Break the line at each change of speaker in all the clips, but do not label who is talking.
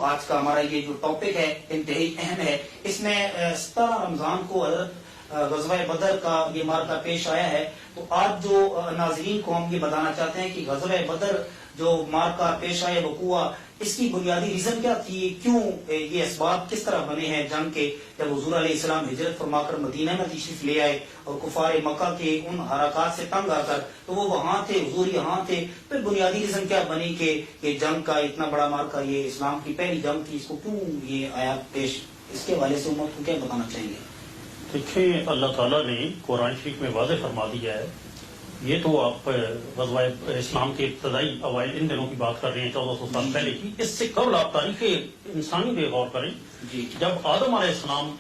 آج کا ہمارا یہ جو ٹاپک ہے انتہائی اہم ہے. اس میں 17 رمضان کو حضرت غزوہ بدر کا یہ مارکہ پیش آیا ہے. تو آج جو ناظرین کو ہم یہ بتانا چاہتے ہیں کہ غزوہ بدر جو مارکہ پیش آیا وقوع، اس کی بنیادی ریزن کیا تھی، کیوں یہ اسباب کس طرح بنے ہیں جنگ کے، جب حضور علیہ السلام ہجرت فرما کر مدینہ میں تشریف لے آئے اور کفار مکہ کے ان حرکات سے تنگ آ کر تو وہ وہاں تھے، حضور یہاں تھے. پھر بنیادی ریزن کیا بنی کہ یہ جنگ کا اتنا بڑا مارکہ، یہ اسلام کی پہلی جنگ تھی، اس کو کیوں یہ آیا پیش؟ اس کے حوالے سے امت کو کیا بتانا چاہیں گے؟
دیکھیں، اللہ تعالیٰ نے قرآن شریف میں واضح فرما دیا ہے. یہ تو آپ غزوہ اسلام کے ابتدائی اوائل ان دنوں کی بات کر رہے ہیں، 1400 سال پہلے کی. اس سے قبل آپ تاریخ انسانی پہ غور کریں. جب آدم علیہ السلام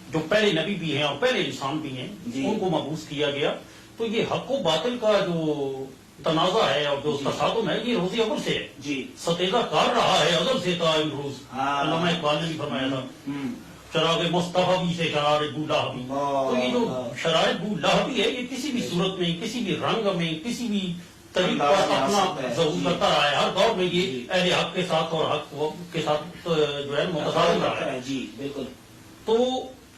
جو پہلے نبی بھی ہیں اور پہلے انسان بھی ہیں، ان کو مبعوث کیا گیا، تو یہ حق و باطل کا جو تنازع ہے اور جو تصادم ہے، یہ روز اول سے ہے. ستیزہ کار رہا ہے ازل سے تا امروز. علامہ اقبال نے بھی فرمایا تھا، شراب مصطفی سے شرار بولاہبی. تو یہ جو شرار بولاہبی ہے، یہ کسی بھی صورت میں، کسی بھی رنگ میں، کسی بھی طریق پر اپنا ظہور کرتا رہا ہے. ہر دور میں یہ اہل حق کے ساتھ اور حق کے ساتھ جو ہے متصادم رہا ہے.
جی بالکل.
تو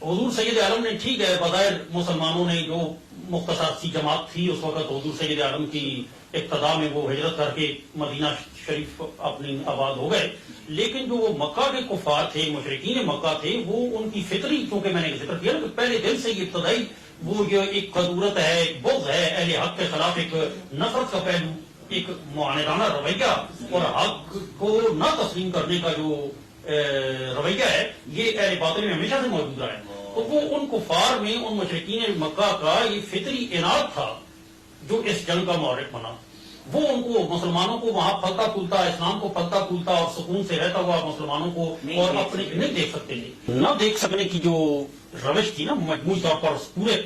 حضور سید عالم نے، ٹھیک ہے، بظاہر مسلمانوں نے جو مختصر سی جماعت تھی اس وقت، حضور سید عالم کی ابتدا میں وہ ہجرت کر کے مدینہ شریف اپنی آباد ہو گئے. لیکن جو وہ مکہ کے کفار تھے، مشرکین مکہ تھے، وہ ان کی فطری، چونکہ میں نے ذکر کیا کہ پہلے دن سے یہ ابتدائی وہ جو ایک قدورت ہے، ایک بغض ہے، اہل حق کے خلاف ایک نفرت کا پہلو، ایک معاندانہ رویہ اور حق کو نہ تسلیم کرنے کا جو رویہ ہے، یہ اہل باطل میں ہمیشہ سے موجود رہا ہے. تو وہ ان کفار میں، ان مشرکین مکہ کا یہ فطری اناد تھا جو اس جنگ کا محرک بنا. وہ ان کو، مسلمانوں کو وہاں پھلتا پھولتا، اسلام کو پھلتا پھولتا اور سکون سے رہتا ہوا مسلمانوں کو اور اپنے نہیں دیکھ سکتے تھے. نہ دیکھ سکنے کی جو روش تھی نا مجموعی طور پر پورے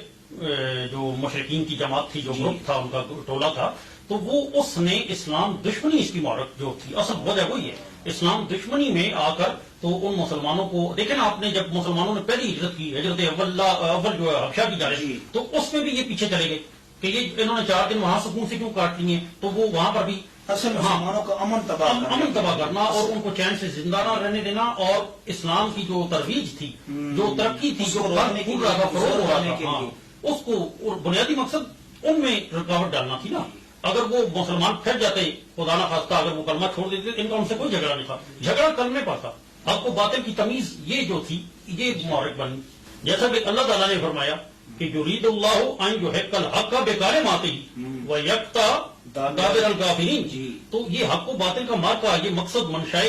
جو مشرکین کی جماعت تھی، جو گروپ تھا، ان کا ٹولہ تھا، تو وہ اس نے اسلام دشمنی، اس کی محرک جو تھی اصل وجہ وہی ہے، اسلام دشمنی میں آ کر تو ان مسلمانوں کو دیکھیں نا آپ نے، جب مسلمانوں نے پہلی ہجرت کی، ہجرت اول جو ہے حبشہ کی جانب، تو اس میں بھی یہ پیچھے چلے گئے کہ یہ انہوں نے 4 دن وہاں سکون سے کیوں کاٹ لیے. تو وہ وہاں پر بھی
مسلمانوں کا امن
تباہ کرنا اور ان کو چین سے زندہ نہ رہنے دینا، اور اسلام کی جو ترویج تھی، جو ترقی تھی، جو فروغ ہو رہا تھا، اس کو بنیادی مقصد ان میں رکاوٹ ڈالنا تھی نا. اگر وہ مسلمان پھر جاتے، خدا نہ خواستہ اگر وہ کلمہ چھوڑ دیتے، ان کا ان سے کوئی جھگڑا نہیں تھا. جھگڑا کلمے پر تھا. حق کو باطل کی تمیز یہ جو تھی، یہ محرک بنی. جیسا کہ اللہ تعالیٰ نے فرمایا کہ یرید اللہ ان یحق الحق بکلماتہ ویقطع دابر الکافرین. تو یہ حق و باطل کا مارکہ، یہ مقصد منشاء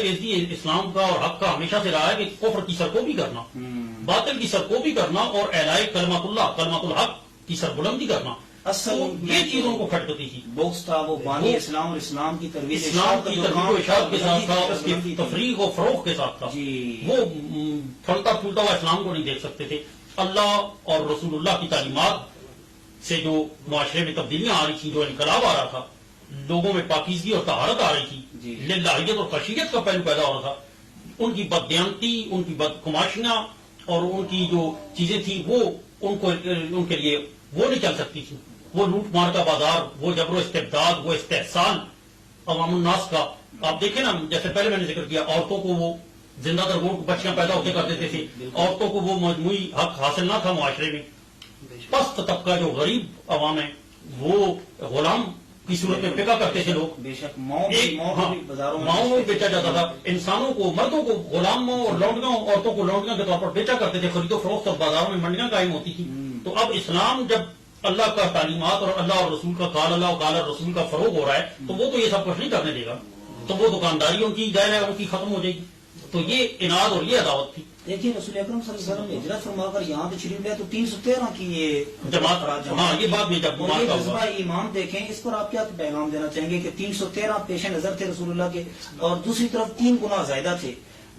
اسلام کا اور حق کا ہمیشہ سے رہا ہے کہ کفر کی سرکوبی کرنا، باطل کی سرکوبی کرنا اور اعلاء کلمۃ اللہ، کلمۃ الحق کی سربلندی کرنا.
اصل
یہ چیزوں کو کھٹکتی تھی.
بغض تھا وہ بانی اسلام اور اسلام کی ترویج،
اسلام کی ترویج و اشاعت کے ساتھ تھا، اس کی تفریح و فروغ کے ساتھ تھا. وہ پھلتا پھولتا ہوا اسلام کو نہیں دیکھ سکتے تھے. اللہ اور رسول اللہ کی تعلیمات سے جو معاشرے میں تبدیلیاں آ رہی تھیں، جو انقلاب آ رہا تھا، لوگوں میں پاکیزگی اور طہارت آ رہی تھی، للہیت اور خشیت کا پہلو پیدا ہو رہا تھا. ان کی بددیانتی، ان کی بدکماشیاں اور ان کی جو چیزیں تھیں، وہ ان کے لیے وہ نہیں چل سکتی تھی. وہ لوٹ مار کا بازار، وہ جبر و استبداد، وہ استحصال عوام الناس کا. آپ دیکھیں نا، جیسے پہلے میں نے ذکر کیا، عورتوں کو وہ زندہ در گور بچیاں پیدا ہوتے کر دیتے تھے، عورتوں کو وہ مجموعی حق حاصل نہ تھا معاشرے میں. پست طبقہ جو غریب عوام ہے، وہ غلام کی صورت میں بکا کرتے تھے لوگ.
بے شک
ماؤں میں بیچا جاتا تھا. انسانوں کو، مردوں کو غلاموں اور لونڈیوں، عورتوں کو لونڈیوں کے طور پر بیچا کرتے تھے. خرید و فروخت اور بازاروں میں منڈیاں قائم ہوتی تھی. تو اب اسلام جب اللہ کا تعلیمات اور اللہ اور رسول کا قال اللہ اور قال رسول کا فروغ ہو رہا ہے، تو وہ تو یہ سب کچھ نہیں کرنے دے گا. تو وہ دکانداری ان کی ظاہر ہے ان کی ختم ہو جائے گی. تو یہ اناد اور یہ عداوت تھی.
دیکھیے رسول اکرم صلی اللہ علیہ وسلم نے ہجرت فرما کر یہاں تشریف لیا تو 313 کی یہ
جماعت، ہاں یہ بات میں جب
جذبہ ایمان دیکھیں، اس پر آپ کیا پیغام دینا چاہیں گے کہ 313 پیش نظر تھے رسول اللہ کے، اور دوسری طرف 3 گنا زائدہ تھے،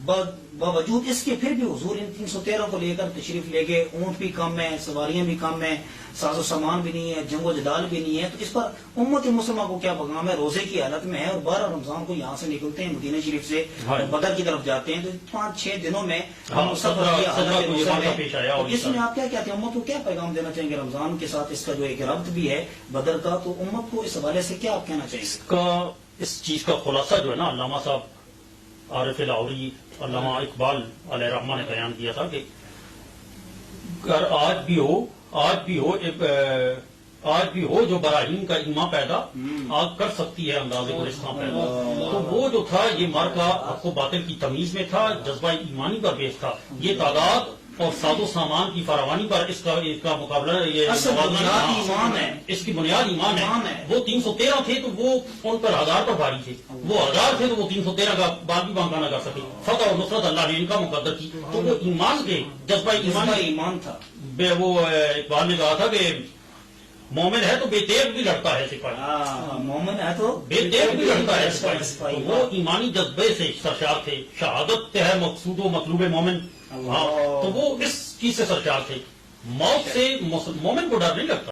باوجود اس کے پھر بھی حضور ان 313 کو لے کر تشریف لے گئے. اونٹ بھی کم ہے، سواریاں بھی کم ہیں، ساز و سامان بھی نہیں ہے، جنگ و جدال بھی نہیں ہے. تو اس پر امت مسلمہ کو کیا پیغام ہے؟ روزے کی حالت میں ہے اور 12 رمضان کو یہاں سے نکلتے ہیں، مدینہ شریف سے بدر کی طرف جاتے ہیں، تو 5-6 دنوں میں ہم سفر کی حالت ہے. اس میں آپ کیا کہتے ہیں، امت کو کیا پیغام دینا چاہیں گے رمضان کے ساتھ؟ اس کا جو ایک ربط بھی ہے بدر کا، تو امت کو اس حوالے سے کیا آپ کہنا چاہیں گے؟
اس چیز کا خلاصہ جو ہے نا، علامہ صاحب عارف لاہوری علامہ اقبال علیہ رحمہ نے بیان کیا تھا کہ اگر آج بھی ہو جو براہیم کا ایمان پیدا آگ کر سکتی ہے انداز گلستان پیدا. تو وہ جو تھا یہ مارکا حق و باطل کی تمیز میں تھا, جذبہ ایمانی پر بیس تھا. یہ تعداد اور ساز و سامان کی فراوانی پر اس کا مقابلہ یہ
ایمان ہے,
اس کی بنیاد ایمان ہے. وہ 313 تھے تو وہ ان پر 1000 پر بھاری تھے, وہ 1000 تھے تو وہ 313 کا بعد بھی بانکا نہ کر سکے. فتح اور نصرت اللہ نے ان کا مقدر کی. تو وہ ایمان کے جذبہ
ایمان تھا.
وہ اقبال نے کہا تھا کہ مومن ہے تو بے تیغ بھی لڑتا ہے سپاہی,
مومن ہے تو
بے تیغ بھی لڑتا ہے سپاہی. تو وہ ایمانی جذبے سے سرشار تھے. شہادت ہے مقصود و مطلوب مومن. ہاں, تو وہ اس چیز سے سرشار تھے. موت سے مومن کو ڈر نہیں لگتا.